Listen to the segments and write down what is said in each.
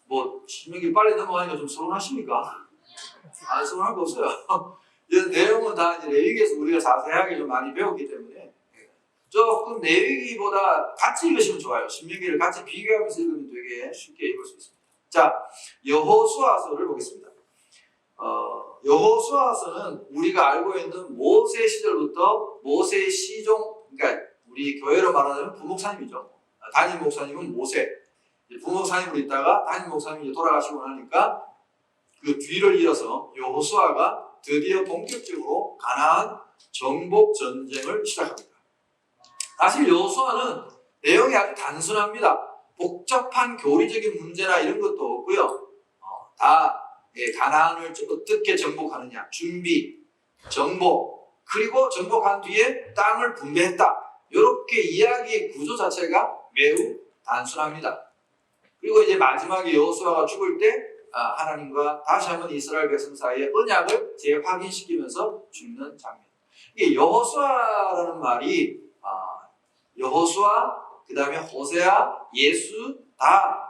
뭐 신명기 빨리 넘어가니까 좀 서운하십니까? 안 서운할 거 없어요. 이 내용은 다 이제 레위기에서 우리가 자세하게 좀 많이 배웠기 때문에 조금 레위기보다 같이 읽으시면 좋아요. 신명기를 같이 비교하면서 읽으면 되게 쉽게 읽을 수 있습니다. 자, 여호수아서를 보겠습니다. 여호수아서는 우리가 알고 있는 모세 시절부터 모세 시종, 그러니까 우리 교회로 말하자면 부목사님이죠. 담임 목사님은 모세, 부목사님으로 있다가 담임 목사님이 돌아가시고 나니까 그 뒤를 이어서 여호수아가 드디어 본격적으로 가나안 정복 전쟁을 시작합니다. 사실 여호수아는 내용이 아주 단순합니다. 복잡한 교리적인 문제나 이런 것도 없고요. 다 가나안을 어떻게 정복하느냐, 준비, 정복, 그리고 정복한 뒤에 땅을 분배했다. 이렇게 이야기의 구조 자체가 매우 단순합니다. 그리고 이제 마지막에 여호수아가 죽을 때 하나님과 다시 한번 이스라엘 백성 사이의 언약을 재확인시키면서 죽는 장면. 이게 여호수아라는 말이 여호수아, 그 다음에 호세아, 예수 다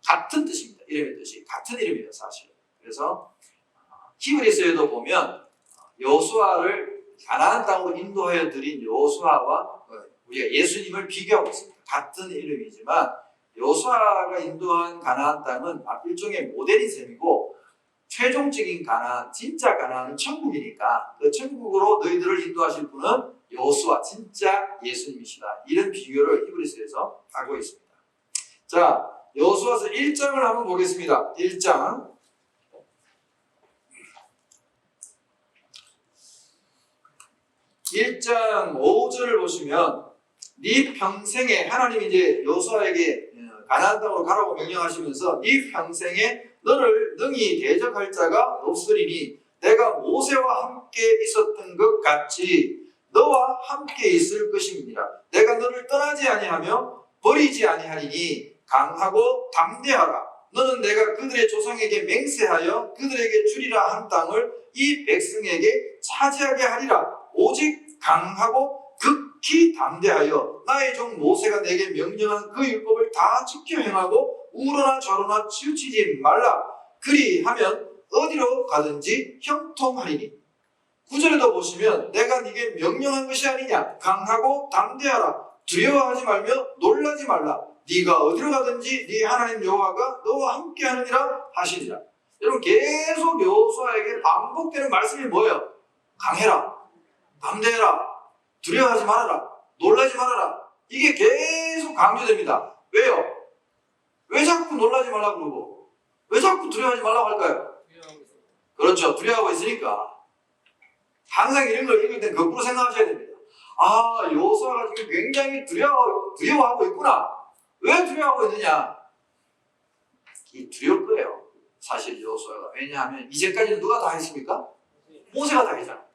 같은 뜻입니다. 이름의 뜻이 같은 이름이에요, 사실. 그래서 히브리서에도 보면 여호수아를 가나안 땅으로 인도하여 드린 여호수아와 우리가 예수님을 비교하고 있습니다. 같은 이름이지만 여호수아가 인도한 가나안 땅은 일종의 모델인 셈이고 최종적인 가나안, 진짜 가나안은 천국이니까 그 천국으로 너희들을 인도하실 분은 여호수아, 진짜 예수님이시다. 이런 비교를 히브리서에서 하고 있습니다. 자, 여호수아서 1장을 한번 보겠습니다. 1장. 1장 5절을 보시면 네 평생에 하나님이 이제 여호수아에게 가나안 땅으로 가라고 명령하시면서 네 평생에 너를 능히 대적할 자가 없으리니 내가 모세와 함께 있었던 것 같이 너와 함께 있을 것입니다. 내가 너를 떠나지 아니하며 버리지 아니하리니 강하고 담대하라. 너는 내가 그들의 조상에게 맹세하여 그들에게 주리라 한 땅을 이 백성에게 차지하게 하리라. 오직 강하고 극히 담대하여 나의 종 모세가 내게 명령한 그 율법을 다 지켜 행하고 우러나 좌로나 치우치지 말라. 그리하면 어디로 가든지 형통하리니. 9절에도 보시면 내가 네게 명령한 것이 아니냐. 강하고 담대하라. 두려워하지 말며 놀라지 말라. 네가 어디로 가든지 네 하나님 여호와가 너와 함께 하느니라 하시니라. 여러분 계속 여호수아에게 반복되는 말씀이 뭐예요? 강해라, 담대해라, 두려워하지 말아라, 놀라지 말아라. 이게 계속 강조됩니다. 왜요? 왜 자꾸 놀라지 말라고 그러고 왜 자꾸 두려워하지 말라고 할까요? 그렇죠. 두려워하고 있으니까. 항상 이런 걸 읽을 때 거꾸로 생각하셔야 됩니다. 여호수아가 지금 굉장히 두려워하고 있구나. 왜 두려워하고 있느냐? 이 두려울 거예요. 사실 여호수아가. 왜냐하면 이제까지는 누가 다 했습니까? 모세가 다 했잖아요.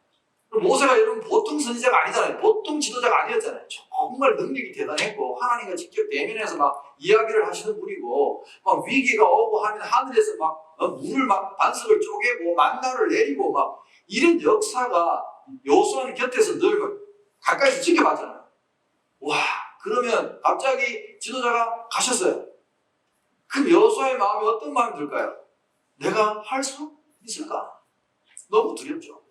모세가 여러분 보통 선지자가 아니잖아요. 보통 지도자가 아니었잖아요. 정말 능력이 대단했고 하나님과 직접 대면해서 막 이야기를 하시는 분이고 막 위기가 오고 하면 하늘에서 막 물을 막 반석을 쪼개고 만나를 내리고 막 이런 역사가 여호수아는 곁에서 늘 가까이서 지켜봤잖아요. 와, 그러면 갑자기 지도자가 가셨어요. 그럼 여호수아의 마음이 어떤 마음이 들까요? 내가 할 수 있을까? 너무 두렵죠.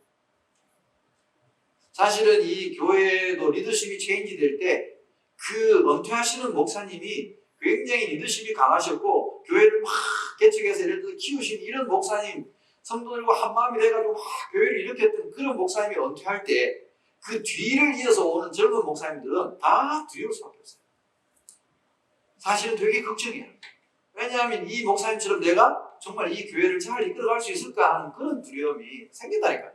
사실은 이 교회도 리더십이 체인지 될 때 그 은퇴하시는 목사님이 굉장히 리더십이 강하셨고 교회를 막 개척해서 예를 들어 키우신 이런 목사님, 성도들과 한마음이 돼가지고 막 교회를 일으켰던 그런 목사님이 은퇴할 때 그 뒤를 이어서 오는 젊은 목사님들은 다 두려울 수밖에 없어요. 사실은 되게 걱정이에요. 왜냐하면 이 목사님처럼 내가 정말 이 교회를 잘 이끌어갈 수 있을까 하는 그런 두려움이 생긴다니까요.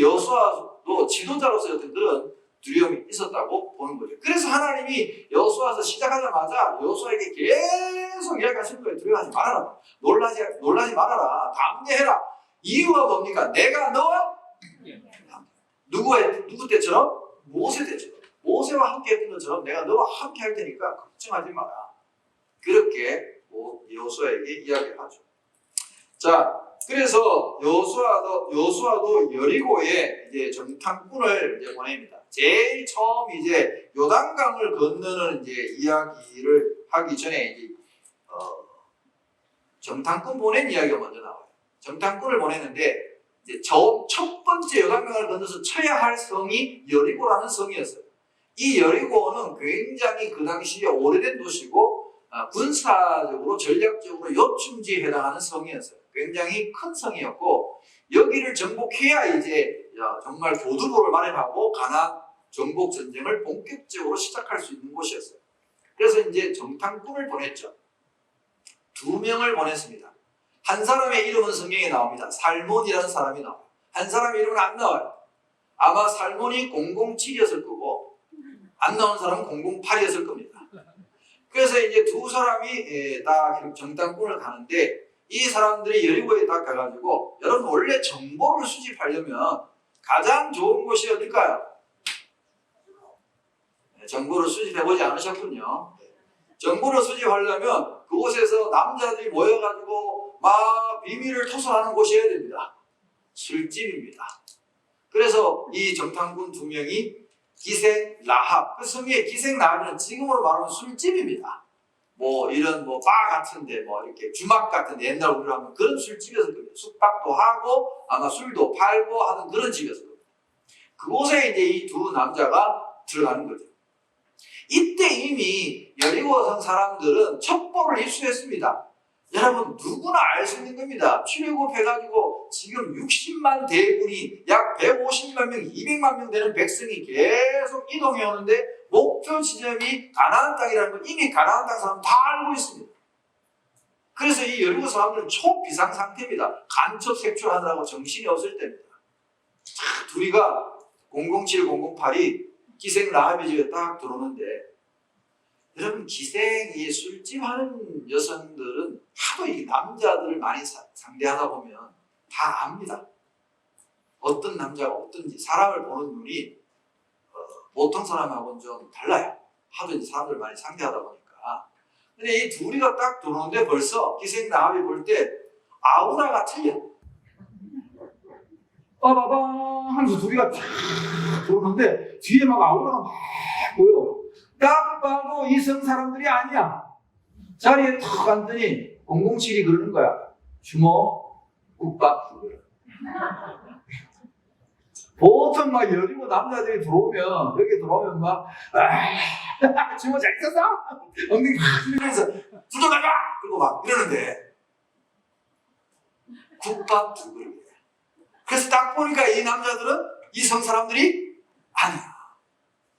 여호수아도 지도자로서의 어떤 그런 두려움이 있었다고 보는 거죠. 그래서 하나님이 여호수아서 시작하자마자 여호수아에게 계속 이야기하시는 거예요. 두려워하지 말아라. 놀라지 말아라. 담대해라. 이유가 뭡니까? 내가 너와 누구 때처럼? 모세 때처럼. 모세와 함께 했던 것처럼 내가 너와 함께 할 테니까 걱정하지 마라. 그렇게 여호수아에게 이야기를 하죠. 자, 그래서 여호수아도 여리고에 이제 정탐꾼을 이제 보냅니다. 제일 처음 이제 요단강을 건너는 이제 이야기를 하기 전에 이제 정탐꾼 보낸 이야기가 먼저 나와요. 정탐꾼을 보냈는데 이제 첫 번째 요단강을 건너서 쳐야 할 성이 여리고라는 성이었어요. 이 여리고는 굉장히 그 당시에 오래된 도시고 군사적으로 전략적으로 요충지에 해당하는 성이었어요. 굉장히 큰 성이었고 여기를 정복해야 이제 정말 교두보를 마련하고 가나안 정복 전쟁을 본격적으로 시작할 수 있는 곳이었어요. 그래서 이제 정탐꾼을 보냈죠. 2명을 보냈습니다. 한 사람의 이름은 성경에 나옵니다. 살몬이라는 사람이 나와요. 한 사람의 이름은 안 나와요. 아마 살몬이 007이었을 거고 안 나온 사람은 008이었을 겁니다. 그래서 이제 두 사람이 딱 정탐꾼을 가는데 이 사람들이 여리고에 딱 가가지고 여러분 원래 정보를 수집하려면 가장 좋은 곳이 어딜까요? 정보를 수집해보지 않으셨군요. 정보를 수집하려면 그곳에서 남자들이 모여가지고 막 비밀을 토설하는 곳이어야 됩니다. 술집입니다. 그래서 이 정탐꾼 2명이 기생 라합, 그 성의 기생 라합은 지금으로 말하면 술집입니다. 뭐 이런 뭐 바 같은데 뭐 이렇게 주막 같은데 옛날 우리로 하면 그런 술집이었을 겁니다. 숙박도 하고 아마 술도 팔고 하는 그런 집이었을 겁니다. 그곳에 이제 이 두 남자가 들어가는 거죠. 이때 이미 여리고 성 사람들은 첩보를 입수했습니다. 여러분 누구나 알 수 있는 겁니다. 출애굽해가지고 지금 60만 대군이 약 150만 명, 200만 명 되는 백성이 계속 이동해 오는데 목표 지점이 가나안 땅이라는 걸 이미 가나안 땅 사람 다 알고 있습니다. 그래서 이 여리고 사람들은 초비상 상태입니다. 간첩 색출하느라고 정신이 없을 때입니다. 둘이가 007, 008이 기생 라합의 집에 딱 들어오는데 여러분 기생이 술집 하는 여성들은 하도 이 남자들을 많이 상대하다 보면 다 압니다. 어떤 남자가 어떤지 사람을 보는 눈이 보통 사람하고는 좀 달라요. 하도 이제 사람들 많이 상대하다 보니까. 근데 이 둘이가 딱 들어오는데 벌써 기생 라합이 볼 때 아우라가 틀려. 빠바방 하면서 둘이가 쫙 들어오는데 뒤에 막 아우라가 막 보여. 딱 봐도 이성 사람들이 아니야. 자리에 탁 앉더니 007이 그러는 거야. 주모 국밥 부르라. 보통 막 여리고 남자들이 들어오면 여기 들어오면 막 주모 잘 있었어? 엉덩이 흔들면서 둘도 나가! 그리고 막 이러는데 국밥 두 그릇. 그래서 딱 보니까 이 남자들은 이성 사람들이 아니야.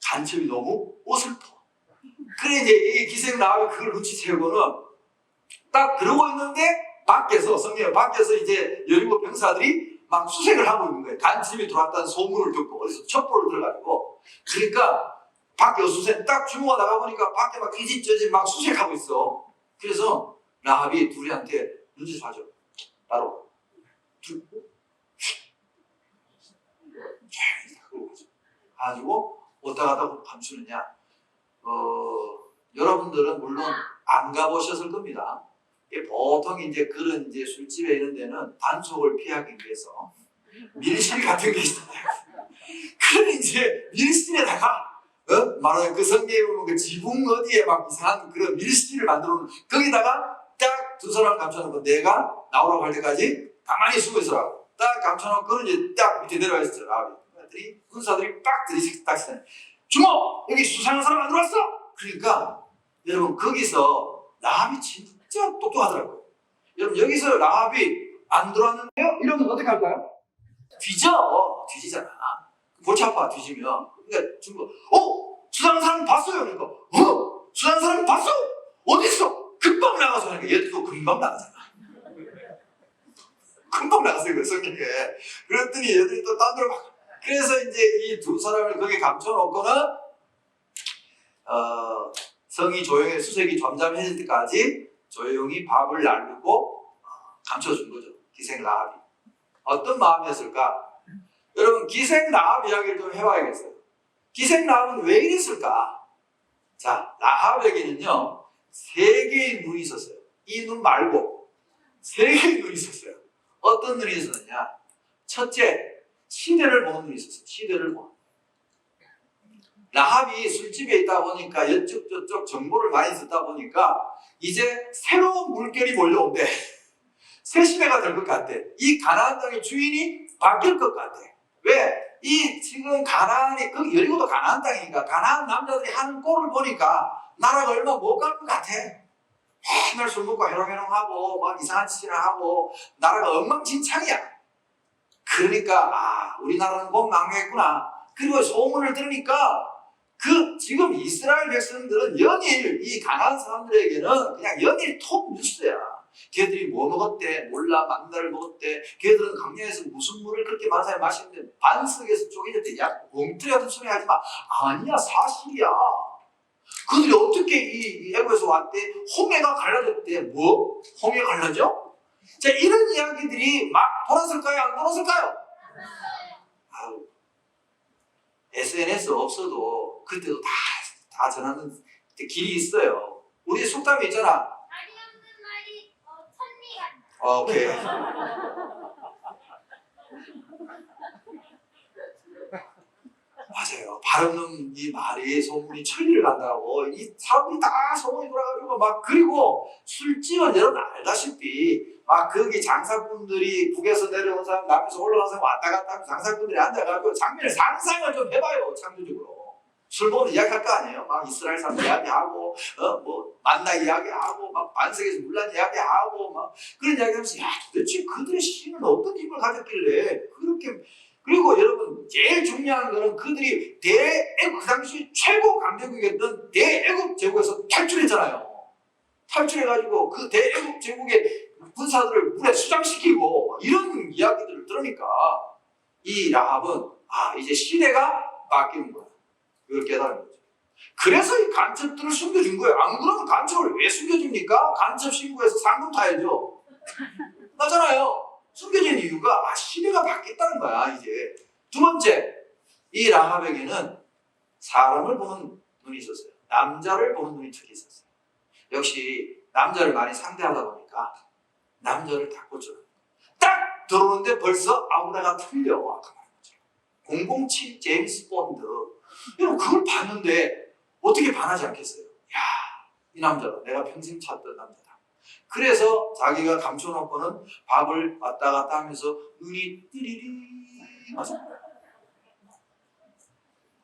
간첩이 너무 어설퍼. 그래 이제 이 기생 라합이 그걸 눈치채고는 딱 그러고 있는데 밖에서 성경 밖에서 이제 여리고 병사들이 막 수색을 하고 있는 거예요. 간첩이 들어왔다는 소문을 듣고 어디서 첩보를 들어가지고 그러니까 밖에 수색 딱 주모가 나가보니까 밖에 막 이집저집 막 수색하고 있어. 그래서 라합이 둘이한테 눈치 봐줘. 바로 둘 가지고 어디다 가다 감추느냐? 여러분들은 물론 안 가보셨을 겁니다. 보통 이제 그런 이제 술집에 이런 데는 단속을 피하기 위해서 밀실 같은 게 있잖아요. 그런 이제 밀실에다가 말하는 그 성경에 보면 그 지붕 어디에 막 이상한 그런 밀실을 만들어 놓은 거기다가 딱 두 사람을 감춰놓고 내가 나오라고 할 때까지 가만히 숨어 있으라고 딱 감춰놓고는 이제 딱 밑에 내려와 있었죠. 군사들이 빡 들이닥 딱 쓰네. 주모! 여기 수상한 사람 안 들어왔어? 그러니까 여러분 거기서 라합이 진짜 똑똑하더라고요. 여러분 여기서 라합이 안 들어왔는데요? 이러면 어떻게 할까요? 뒤지잖아. 골치 아파 뒤지면. 그러니까 주모 수상한 사람 봤어요? 그러니까 수상한 사람 봤어? 어디 있어? 금방 나가서 하니까 얘도 금방 나가잖아. 금방 나갔어요 그 성격에. 그랬더니 얘들이 또 딴 데로 막 그래서 이제 이 두 사람을 거기 감춰놓고는 성이 조용히 수색이 잠잠해질 때까지 조용히 밥을 나누고 감춰준 거죠. 기생 라합이. 어떤 마음이었을까? 여러분 기생 라합 이야기를 좀 해봐야겠어요. 기생 라합은 왜 이랬을까? 자, 라합에게는요 3개의 눈이 있었어요. 이 눈 말고 3개의 눈이 있었어요. 어떤 눈이 있었느냐? 첫째, 시대를 보는 눈이 있었어요. 시대를 보는. 라합이 술집에 있다 보니까 이쪽 저쪽 정보를 많이 듣다 보니까 이제 새로운 물결이 몰려온대. 새 시대가 될 것 같대. 이 가나안 땅의 주인이 바뀔 것 같아. 왜? 이 지금 가나안이 그 여리고도 가나안 땅이니까 가나안 남자들이 하는 꼴을 보니까 나라가 얼마 못 갈 것 같아. 맨날 술 먹고 해롱해롱하고 막 이상한 짓이나 하고 나라가 엉망진창이야. 그러니까 우리나라는 곧 망했구나. 그리고 소문을 들으니까 그 지금 이스라엘 백성들은 연일 이 가나안 사람들에게는 그냥 연일 톱 뉴스야. 걔들이 뭐 먹었대? 몰라. 만다를 먹었대. 걔들은 강량에서 무슨 물을 그렇게 많이 마시는데 반석에서 쪼개졌대. 야, 엉터리 같은 소리 하지 마. 아니야, 사실이야. 그들이 어떻게 이 애국에서 왔대? 홍해가 갈라졌대. 뭐? 홍해가 갈라져? 자, 이런 이야기들이 막 돌았을까요? 안 돌았을까요? 아우, SNS 없어도 그때도 다 전하는 길이 있어요. 우리 속담이 있잖아. 말이 없는 말이 천리 같다. 오케이. 맞아요. 발없는 이 말이 소문이 천리를 간다고. 이 사람들이 다 소문이 돌아가지고 막 그리고 술집은 여러분 알다시피 막 거기 장사꾼들이 북에서 내려온 사람 남에서 올라간 사람 왔다 갔다 하면 장사꾼들이 앉아가지고 장면을 상상을 좀 해봐요. 창조적으로. 술 먹으면 이야기할 거 아니에요. 막 이스라엘 사람 이야기하고 뭐 만나 이야기하고 막 반석에서 물난 이야기하고 막 그런 이야기하면서 야 도대체 그들의 신은 어떤 힘을 가졌길래 그렇게. 그리고 여러분 제일 중요한 거는 그들이 그 당시 최고 강대국이었던 대애굽 제국에서 탈출했잖아요. 탈출해가지고 그 대애굽 제국의 군사들을 물에 수장시키고 이런 이야기들을 들으니까 이 라합은 이제 시대가 바뀌는 거야. 그걸 깨달은 거죠. 그래서 이 간첩들을 숨겨준 거예요. 안 그러면 간첩을 왜 숨겨줍니까? 간첩 신고해서 상금 타야죠. 나잖아요. 숨겨진 이유가 시대가 바뀌었다는 거야. 이제 두 번째, 이 라합에게는 사람을 보는 눈이 있었어요. 남자를 보는 눈이 특히 있었어요. 역시 남자를 많이 상대하다 보니까 남자를 다 꽂혀요. 딱 들어오는데 벌써 아우라가 틀려. 아까 말한 것처럼 007 제임스 본드. 여러분 그걸 봤는데 어떻게 반하지 않겠어요? 야, 이 남자가 내가 평생 찾던 남자다. 그래서 자기가 감춰놓고는 밥을 왔다 갔다 하면서 눈이 띠리리 맞습니다.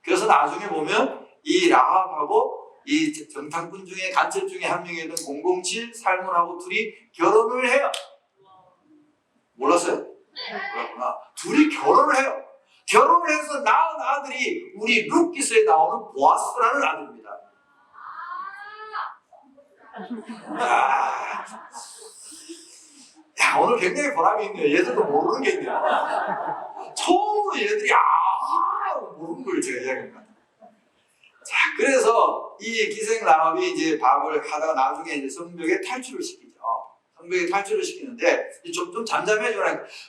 그래서 나중에 보면 이 라합하고 이 정탐꾼 중에 간첩 중에 한 명이었던 007 살문하고 둘이 결혼을 해요. 몰랐어요? 그렇구나. 둘이 결혼을 해요. 결혼을 해서 낳은 아들이 우리 룻기서에 나오는 보아스라는 아들입니다. 야, 오늘 굉장히 보람이 있네요. 얘들도 모르는 게 있네요. 처음으로 얘들이 모르는 걸 제가 이야기합니다. 자, 그래서 이 기생 라합이 이제 밥을 하다가 나중에 이제 성벽에 탈출을 시키죠. 성벽에 탈출을 시키는데 좀 잠잠해지고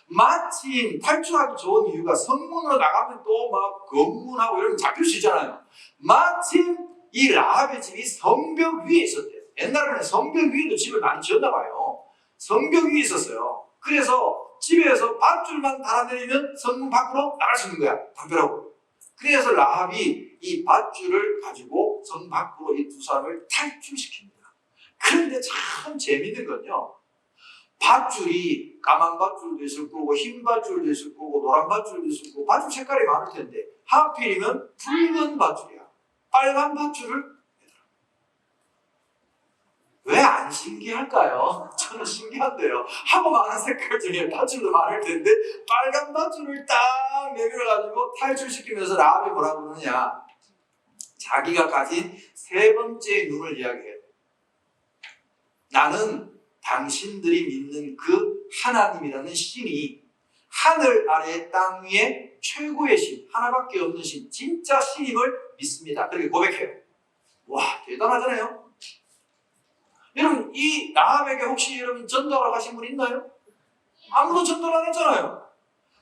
마침 탈출하기 좋은 이유가 성문으로 나가면 또 막 검문하고 이러면 잡힐 수 있잖아요. 마침 이 라합의 집이 성벽 위에 있었대요. 옛날에는 성벽 위에도 집을 많이 지었나 봐요. 성벽 위에 있었어요. 그래서 집에서 밧줄만 달아내리면 성문 밖으로 나갈 수 있는 거야. 담벼락으로. 그래서 라합이 이 밧줄을 가지고 성 밖으로 이 두 사람을 탈출시킵니다. 그런데 참 재밌는 건요. 밧줄이 까만 밧줄도 있을 거고 흰 밧줄도 있을 거고 노란 밧줄도 있을 거고 밧줄 색깔이 많을 텐데 하필이면 붉은 밧줄이야. 빨간 밧줄을 왜 안 신기할까요? 저는 신기한데요. 하고 많은 색깔 중에 밧줄도 많을 텐데 빨간 밧줄을 딱 내밀어가지고 탈출시키면서 라합이 뭐라고 그러느냐. 자기가 가진 세 번째 눈을 이야기해요. 나는 당신들이 믿는 그 하나님이라는 신이 하늘 아래 땅 위에 최고의 신, 하나밖에 없는 신, 진짜 신임을 믿습니다. 그렇게 고백해요. 와, 대단하잖아요. 여러분, 이 라합에게 혹시 여러분 전도하러 가신 분 있나요? 아무도 전도를 안 했잖아요.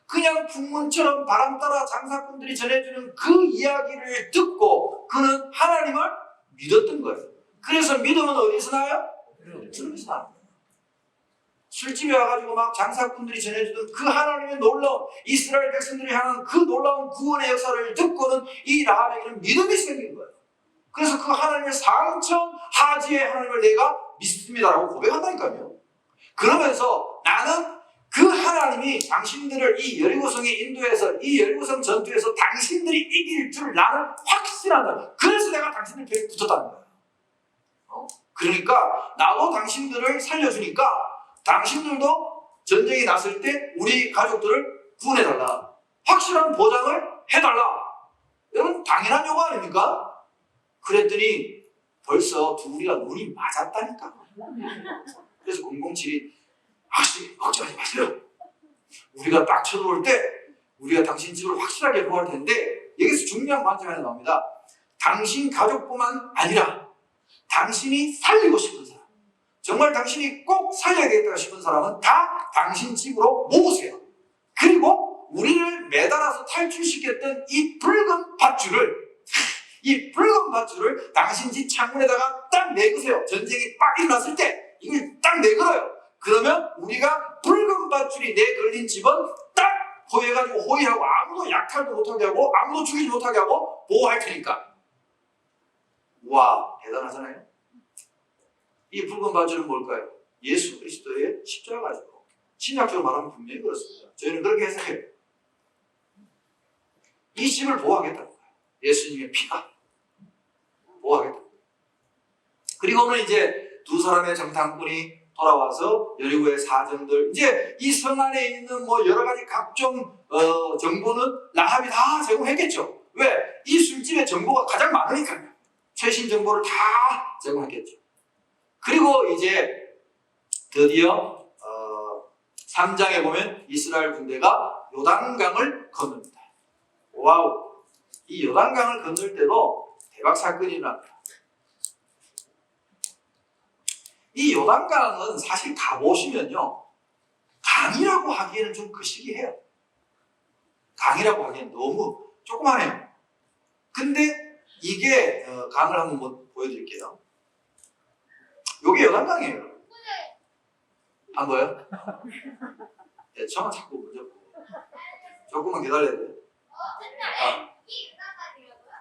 그냥 풍문처럼 바람 따라 장사꾼들이 전해주는 그 이야기를 듣고 그는 하나님을 믿었던 거예요. 그래서 믿음은 어디서 나요? 들으면서 나요. 술집에 와가지고 막 장사꾼들이 전해주던 그 하나님의 놀라운 이스라엘 백성들이 향한 그 놀라운 구원의 역사를 듣고는 이 라합에게는 믿음이 생긴 거예요. 그래서 그 하나님의 상천하지의 하나님을 내가 믿습니다라고 고백한다니까요. 그러면서 나는 그 하나님이 당신들을 이 여리고성에 인도해서 이 여리고성 전투에서 당신들이 이길 줄 나는 확신한다. 그래서 내가 당신들 편에 붙었다는 거예요. 그러니까 나도 당신들을 살려주니까 당신들도 전쟁이 났을 때 우리 가족들을 구원해달라. 확실한 보장을 해달라. 여러분 당연한 요구 아닙니까? 그랬더니 벌써 둘이가 눈이 맞았다니까. 그래서 007이 아씨 걱정하지 마세요. 우리가 딱 쳐들어올 때 우리가 당신 집을 확실하게 보호할 텐데 여기서 중요한 관점이 하나 나옵니다. 당신 가족뿐만 아니라 당신이 살리고 싶은 사람, 정말 당신이 꼭 살려야 되겠다 싶은 사람은 다 당신 집으로 모으세요. 그리고 우리를 매달아서 탈출시켰던 이 붉은 밧줄을 당신 집 창문에다가 딱 내그세요. 전쟁이 빡 일어났을 때 이걸 딱 내걸어요. 그러면 우리가 붉은 밧줄이 내걸린 집은 딱 호위해가지고 호위하고 아무도 약탈도 못하게 하고 아무도 죽이지 못하게 하고 보호할 테니까. 와 대단하잖아요. 이 붉은 밧줄은 뭘까요? 예수 그리스도의 십자가죠. 신약적으로 말하면 분명히 그렇습니다. 저희는 그렇게 해석해요. 이 집을 보호하겠다는 거예요. 예수님의 피가 보호하겠다. 그리고는 이제 두 사람의 정탐꾼이 돌아와서 여리고의 사정들, 이제 이 성 안에 있는 뭐 여러 가지 각종 정보는 라합이 다 제공했겠죠. 왜? 이 술집의 정보가 가장 많으니까요. 최신 정보를 다 제공했겠죠. 그리고 이제 드디어 3장에 보면 이스라엘 군대가 요단강을 건넙니다. 와우! 이 요단강을 건널 때도 대박 사건이 일어납니다. 이 요단강은 사실 가보시면요, 강이라고 하기에는 좀 거시기해요. 강이라고 하기에는 너무 조그마해요. 근데 이게 강을 한번 보여드릴게요. 요게 요단강이에요. 안 보여요? 네, 저만 자꾸 보죠. 조금만 기다려야 돼요.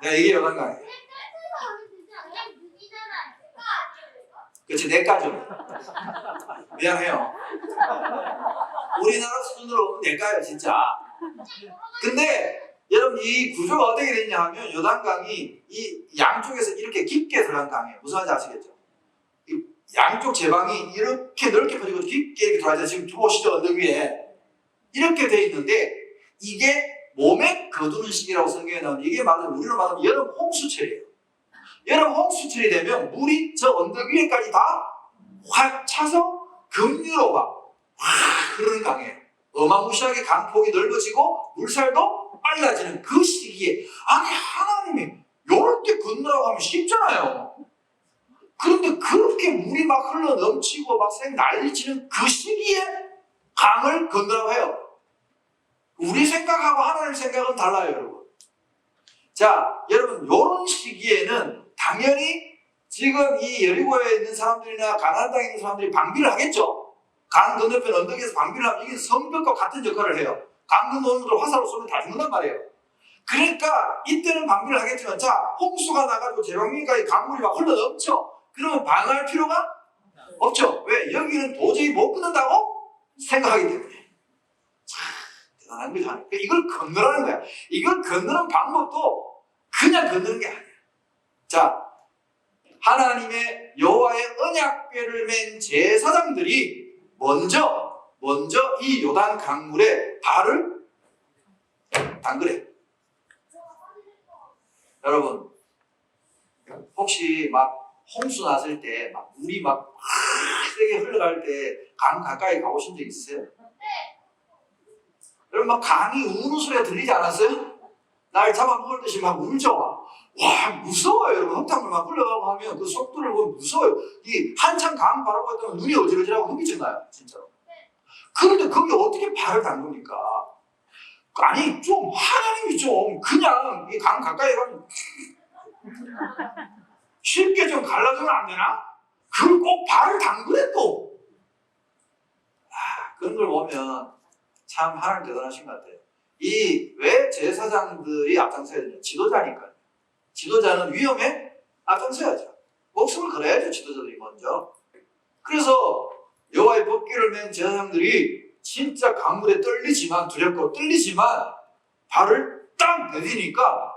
네, 이게 요단강이에요. 그렇지, 내까죠. 미안해요. 우리나라 수준으로 내까요, 진짜. 근데 여러분 이 구조가 어떻게 됐냐 하면 요단강이 이 양쪽에서 이렇게 깊게 들어간 강이에요. 무슨 말인지 아시겠죠? 이 양쪽 제방이 이렇게 넓게 퍼지고 깊게 이렇게 들어가죠. 지금 보시죠, 언덕 위에. 이렇게 돼 있는데 이게 몸에 거두는 시기라고 성경에 나오는, 이게 말하면 우리로 말하면 여름 홍수철이에요. 여름 홍수철이 되면 물이 저 언덕 위에까지 다 확 차서 급류로가 확 흐르는 강이에요. 어마무시하게 강폭이 넓어지고 물살도 빨라지는 그 시기에, 아니 하나님이 요럴 때 건너라고 하면 쉽잖아요. 그런데 그렇게 물이 막 흘러 넘치고 막 난리치는 그 시기에 강을 건너라고 해요. 우리 생각하고 하나님 생각은 달라요, 여러분. 자, 여러분 요런 시기에는 당연히 지금 이 여리고에 있는 사람들이나 가나안 땅에 있는 사람들이 방비를 하겠죠. 강 건너편 언덕에서 방비를 하면 이게 성벽과 같은 역할을 해요. 강 건너오는 화살로 쏘면 다 죽는단 말이에요. 그러니까 이때는 방비를 하겠지만, 자, 홍수가 나가지고 제방위까지 강물이 막 흘러 넘쳐. 그러면 방어할 필요가 없죠. 왜? 여기는 도저히 못 끊는다고 생각하기 때문에. 참 대단한 거죠. 그러니까 이걸 건너라는 거야. 이걸 건너는 방법도 그냥 건너는 게 아니야. 자, 하나님의 여호와의 언약궤를 맨 제사장들이 먼저 이 요단 강물에 발을 담그래. 여러분, 혹시 막 홍수 났을 때 막 물이 막 세게 흘러갈 때 강 가까이 가보신 적 있으세요? 네. 여러분 막 강이 우는 소리가 들리지 않았어요? 날 잡아먹을 듯이 막 울죠. 와, 무서워요. 여러분 흙탕물 막 흘러가고 하면 그 속도를 보면 무서워요. 이 한참 강 바라보고 있다면 눈이 어지러지라고 흥미쳤나요? 진짜로. 그런데 거기 어떻게 발을 담굽니까? 아니 좀 하나님이 좀 그냥 이 강 가까이 가면 쉽게 좀 갈라주면 안 되나? 그걸 꼭 발을 담그래 또. 그런 걸 보면 참 하나님 대단하신 것 같아요. 이 왜 제사장들이 앞장서야 되냐? 지도자니까요. 지도자는 위험에 앞장서야죠. 목숨을 걸어야죠, 지도자들이 먼저. 그래서 여호와의 법궤를 맨 제사장들이 진짜 강물에 떨리지만, 두렵고 떨리지만 발을 딱 내디니까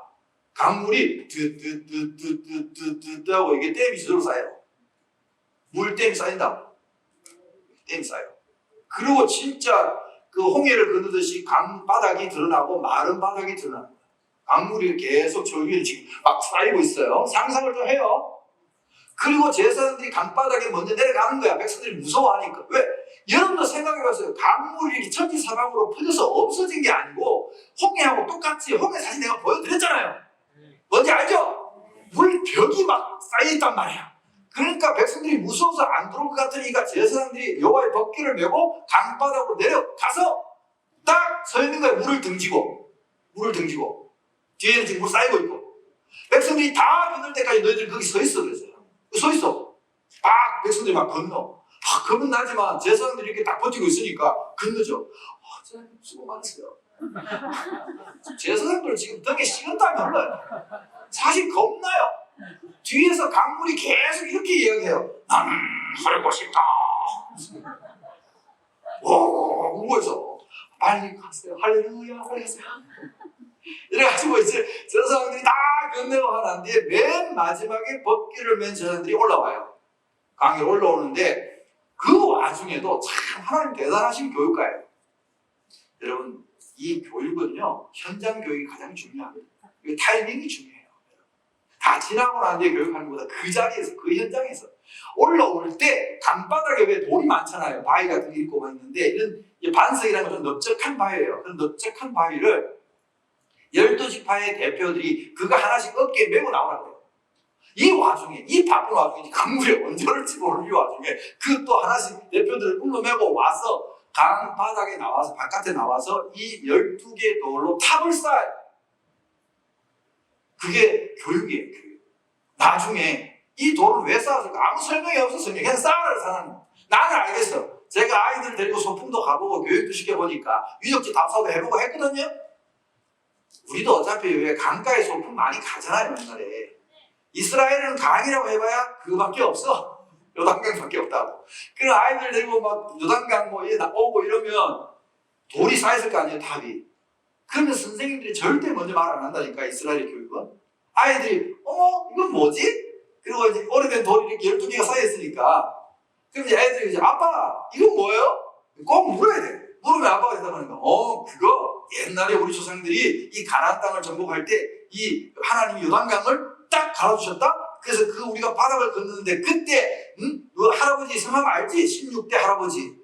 강물이 드드드드드드드 하고 이게 댐이 저절로 쌓여요. 물댐이 쌓인다고. 댐이 쌓여요. 그리고 진짜 그 홍해를 건너듯이 강바닥이 드러나고 마른 바닥이 드러나는 거예요. 강물이 계속 저 위에 지금 막 쌓이고 있어요. 상상을 좀 해요. 그리고 제사장들이 강바닥에 먼저 내려가는 거야. 백성들이 무서워하니까. 왜? 여러분도 생각해봤어요. 강물이 천지사방으로 퍼져서 없어진 게 아니고 홍해하고 똑같이. 홍해 사진 내가 보여드렸잖아요. 뭔지 알죠? 물벽이 막 쌓여있단 말이야. 그러니까 백성들이 무서워서 안 들어올 것 같으니까 제사장들이 여호와의 법궤를 메고 강바닥으로 내려가서 딱 서 있는 거예요. 물을 등지고. 뒤에는 지금 물 쌓이고 있고. 백성들이 다 건널 때까지 너희들 거기 서 있어. 그래서 서 있어. 막 백성들이 막 건너. 겁은 나지만 제사장들이 이렇게 딱 버티고 있으니까 건너죠. 제사장님 수고 많으세요. 제사장들 지금 등에 식은땀이 흘러요. 사실 겁나요. 뒤에서 강물이 계속 이렇게 이야기해요. 나는 살고 싶다. 오, 우거해서 빨리 가세요. 할렐루야, 빨리 가세요. 이래가지고 이제 제사장들이 다 건너고 하는 뒤에 맨 마지막에 법궤를 맨 제사장들이 올라와요. 강에 올라오는데 그 와중에도 참 하나님 대단하신 교육가예요. 여러분, 이 교육은요, 현장 교육이 가장 중요합니다. 이 타이밍이 중요해요. 다 지나고 난 뒤에 교육하는 것보다 그 자리에서, 그 현장에서 올라올 때 강바닥에 왜 돌이 많잖아요. 바위 같은 게 있고 있는데 이런 반석이라는 건 좀 넓적한 바위예요. 그런 넓적한 바위를 12지파의 대표들이 그거 하나씩 어깨에 메고 나오라고요. 이 와중에, 이 바쁜 와중에 강물에 언제 올지 모르는 이 와중에 그 또 하나씩 대표들을 불러메고 와서 강 바닥에 나와서, 바깥에 나와서 이 12개의 돌로 탑을 쌓아요. 그게 교육이에요, 교육. 나중에 이 돌을 왜 쌓았을까? 아무 설명이 없었어요. 그냥 쌓아라, 사는. 나는 알겠어. 제가 아이들 데리고 소풍도 가보고 교육도 시켜보니까 유적지 답사도 해보고 했거든요. 우리도 어차피 왜 강가에 소풍 많이 가잖아요, 옛날에. 이스라엘은 강이라고 해봐야 그거밖에 없어. 요단강밖에 없다고. 그래 아이들 데리고 막 요단강 뭐 오고 이러면 돌이 쌓였을 거 아니에요, 탑이. 그러면 선생님들이 절대 먼저 말 안 한다니까, 이스라엘 교육은. 아이들이 어머 이건 뭐지? 그리고 이제 오래된 돌이 이렇게 12개가 쌓여있으니까 그럼 이제 애들이 이제 아빠 이건 뭐예요? 꼭 물어야 돼. 물으면 아빠가 대답하는 거야. 그거 옛날에 우리 조상들이 이 가나안 땅을 정복할 때 이 하나님이 요단강을 딱 갈아주셨다? 그래서 그 우리가 바닥을 걷는데 그때 그 할아버지 성함 알지? 16대 할아버지.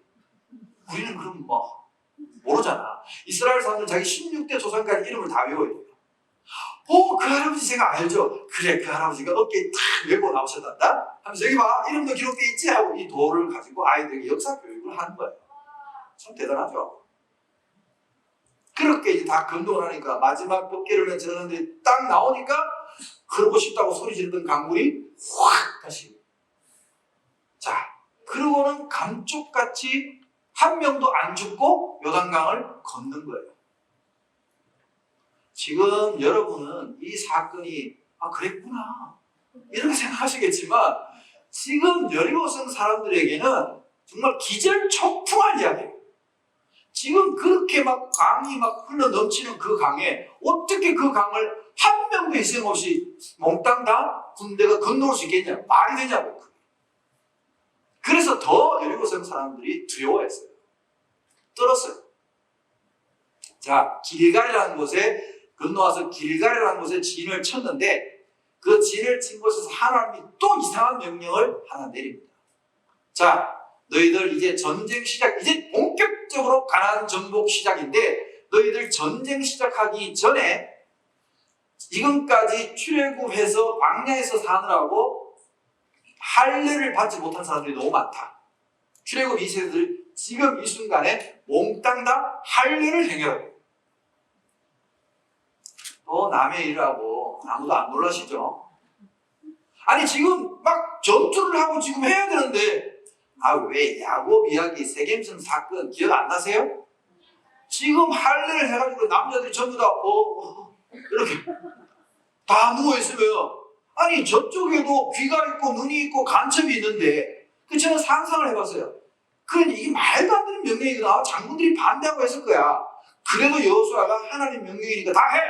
우리는 그럼 뭐 모르잖아. 이스라엘 사람들은 자기 16대 조상까지 이름을 다 외워야 돼요. 그 할아버지 제가 알죠? 그래, 그 할아버지가 어깨에 탁 메고 나오셨단다? 하면서 여기 봐, 이름도 기록돼 있지? 하고 이 돌을 가지고 아이들에게 역사 교육을 하는 거예요. 참 대단하죠? 그렇게 이제 다 건너고 나니까 마지막 법궤를 맨 제사장들이 딱 나오니까 그러고 싶다고 소리 지르던 강물이 확 다시. 자, 그러고는 감쪽같이 한 명도 안 죽고 요단강을 걷는 거예요. 지금 여러분은 이 사건이 그랬구나 이렇게 생각하시겠지만 지금 여리고성 사람들에게는 정말 기절초풍한 이야기예요. 지금 그렇게 막 강이 막 흘러 넘치는 그 강에 어떻게 그 강을 한 명도 희생 없이 몽땅 다 군대가 건너올 수 있겠냐, 말이 되냐고. 그래서 더 여리고성 사람들이 두려워했어요. 떨었어요. 자, 길갈이라는 곳에 건너와서 길갈이라는 곳에 진을 쳤는데 그 진을 친 곳에서 하나님이 또 이상한 명령을 하나 내립니다. 자, 너희들 이제 전쟁 시작, 이제 본격적으로 가나안 정복 시작인데 너희들 전쟁 시작하기 전에 지금까지 출애굽해서 광야에서 사느라고 할례를 받지 못한 사람들이 너무 많다. 출애굽 2세들 지금 이 순간에 몽땅 다 할례를 행해라고. 또 남의 일하고 아무도 안 놀라시죠? 아니 지금 막 전투를 하고 지금 해야 되는데 아, 왜 야곱 이야기 세겜성 사건 기억 안 나세요? 지금 할례를 해가지고 남자들이 전부 다 이렇게 다 누워있으면 아니 저쪽에도 귀가 있고 눈이 있고 간첩이 있는데 그 저는 상상을 해봤어요. 그건 이게 말도 안 되는 명령이구나. 장군들이 반대하고 했을 거야. 그래도 여호수아가 하나님 명령이니까 다 해.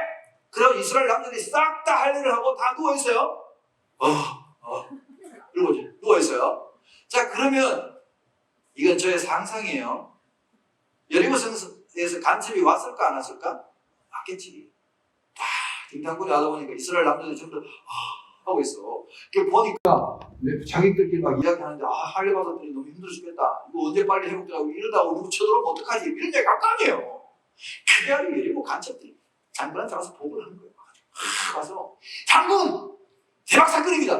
그래서 이스라엘 남자들이 싹 다 할례를 하고 다 누워있어요. 이러고 누워있어요. 자, 그러면 이건 저의 상상이에요. 여리고성에서 간첩이 왔을까 안 왔을까? 왔겠지. 다 등탕군이 하다 보니까 이스라엘 남자들이 전부 다 하고 있어. 그 보니까 자기들끼리 막 이야기하는데 할례 받았더니 너무 힘들어 죽겠다. 이거 언제 빨리 회복되라고 이러다가 우리 쳐들어오면 어떡하지? 이런 얘기 할 거 아니에요. 그래야 여리고 간첩들이 장군한테 가서 보고를 하는 거예요. 가서 장군! 대박 사건입니다.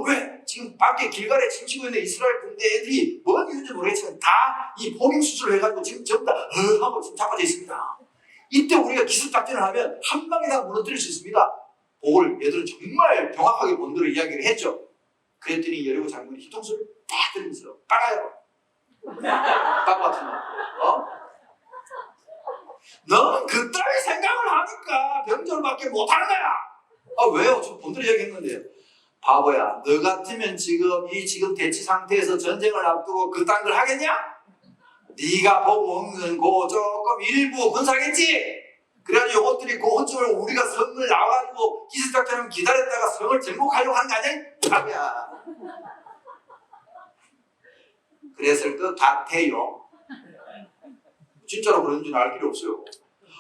왜? 지금 밖에 길갈에 침치고 있는 이스라엘 군대 애들이 뭔 이유인지 모르겠지만 다 이 포경 수술을 해가지고 지금 전부 다 하고 지금 잡아져 있습니다. 이때 우리가 기습 작전을 하면 한 방에 다 무너뜨릴 수 있습니다. 보고를 얘들은 정말 정확하게 본대로 이야기를 했죠. 그랬더니 여리고 장군이 뒤통수를 딱 때리면서 빠가요. 딱 같은 거. 너는 그따위 생각을 하니까 병절밖에 못하는 거야. 왜요? 지금 본대로 이야기했는데요. 바보야, 너 같으면 지금 대치 상태에서 전쟁을 앞두고 그딴 걸 하겠냐? 네가 보고 먹는 거 조금 일부 군사겠지? 그래가지고 이것들이 그 호점을 우리가 성을 나와가지고 기습작전을 기다렸다가 성을 정복하려고 하는 거 아니야? 바보야. 그랬을 것 같아요. 진짜로 그런 줄 알 필요 없어요.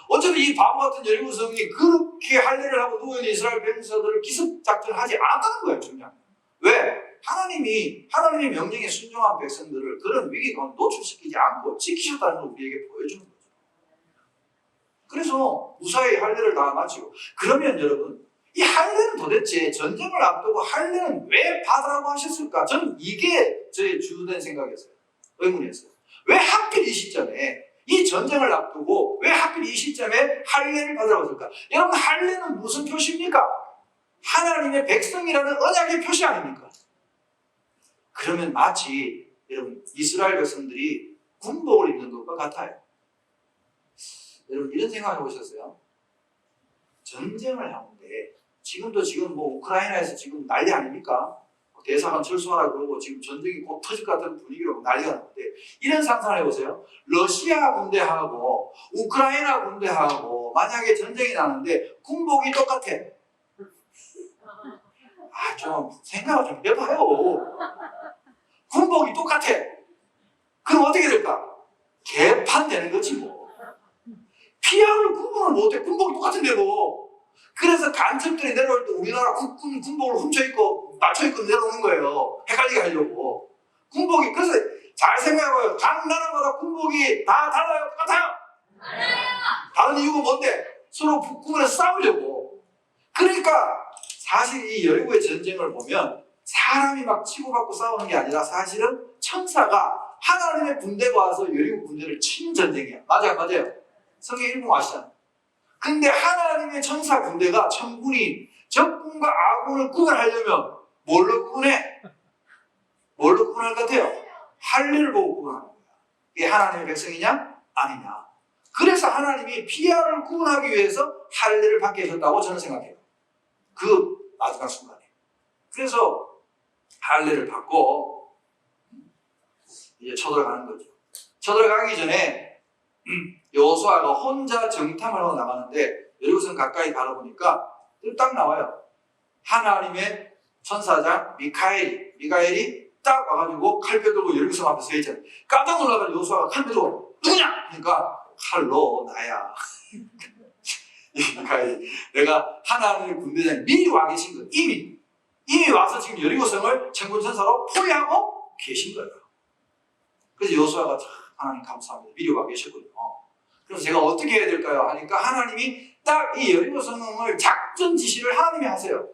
어차피 이 바보 같은 여리고성이 그렇게 할례를 하고 누워있는 이스라엘 백성들을 기습작전을 하지 않았다는 거예요. 중요한. 왜? 하나님의 명령에 순종한 백성들을 그런 위기 가운데 노출시키지 않고 지키셨다는 걸 우리에게 보여주는 거죠. 그래서 무사히 할례를 다 마치고, 그러면 여러분, 이 할례는 도대체 전쟁을 앞두고 할례는 왜 받으라고 하셨을까? 저는 이게 저의 주된 생각이었어요. 의문이었어요. 왜 하필 이 시점에, 이 전쟁을 앞두고 왜 하필 이 시점에 할례를 받으라고 했을까? 여러분, 할례는 무슨 표시입니까? 하나님의 백성이라는 언약의 표시 아닙니까? 그러면 마치 여러분 이스라엘 백성들이 군복을 입는 것과 같아요. 여러분 이런 생각을 해보셨어요? 전쟁을 하는데 지금 우크라이나에서 지금 난리 아닙니까? 대사관 철수하라 그러고 지금 전쟁이 곧 터질 것 같은 분위기로 난리가 나는데 이런 상상을 해보세요. 러시아 군대하고 우크라이나 군대하고 만약에 전쟁이 나는데 군복이 똑같아. 좀 생각을 좀 해봐요. 군복이 똑같아. 그럼 어떻게 될까? 개판되는 거지 뭐. 피아를 구분을 못해. 군복이 똑같은데 뭐. 그래서 간첩들이 내려올 때 우리나라 군복을 훔쳐입고 맞춰입고 내려오는 거예요. 헷갈리게 하려고. 군복이, 그래서 잘 생각해봐요. 각 나라마다 군복이 다 달라요? 똑같아요? 다른 이유가 뭔데? 서로 구분해서 싸우려고. 그러니까 사실 이 여리고의 전쟁을 보면 사람이 막 치고받고 싸우는 게 아니라 사실은 천사가 하나님의 군대가 와서 여리고 군대를 친 전쟁이야. 맞아요. 성경 읽으면 아시잖아요. 근데 하나님의 천사 군대가 천군이 적군과 아군을 구분하려면 뭘로 구분해? 뭘로 구분할 것 같아요? 할례를 보고 구분하는 거야. 이게 하나님의 백성이냐? 아니냐. 그래서 하나님이 피아를 구분하기 위해서 할례를 받게 하셨다고 저는 생각해요. 그 마지막 순간에. 그래서 할례를 받고 이제 쳐들어가는 거죠. 쳐들어가기 전에 여호수아가 혼자 정탐을 하고 나가는데 여리고성 가까이 가다 보니까 딱 나와요. 하나님의 천사장 미카엘이 딱 와가지고 칼뼈 들고 여리고성 앞에 서 있잖아요. 깜짝 놀라가지고 여호수아가 칼뼈 들고 누구냐? 그러니까 칼로 나야. 미카엘이 내가 하나님의 군대장이 미리 와 계신 거 이미 와서 지금 여리고성을 천군 천사로 포위하고 계신 거예요. 그래서 여호수아가 하나님 감사합니다. 미리 와 계셨거든요. 그래서 제가 어떻게 해야 될까요? 하니까 하나님이 딱 이 여리고성을 작전 지시를 하나님이 하세요.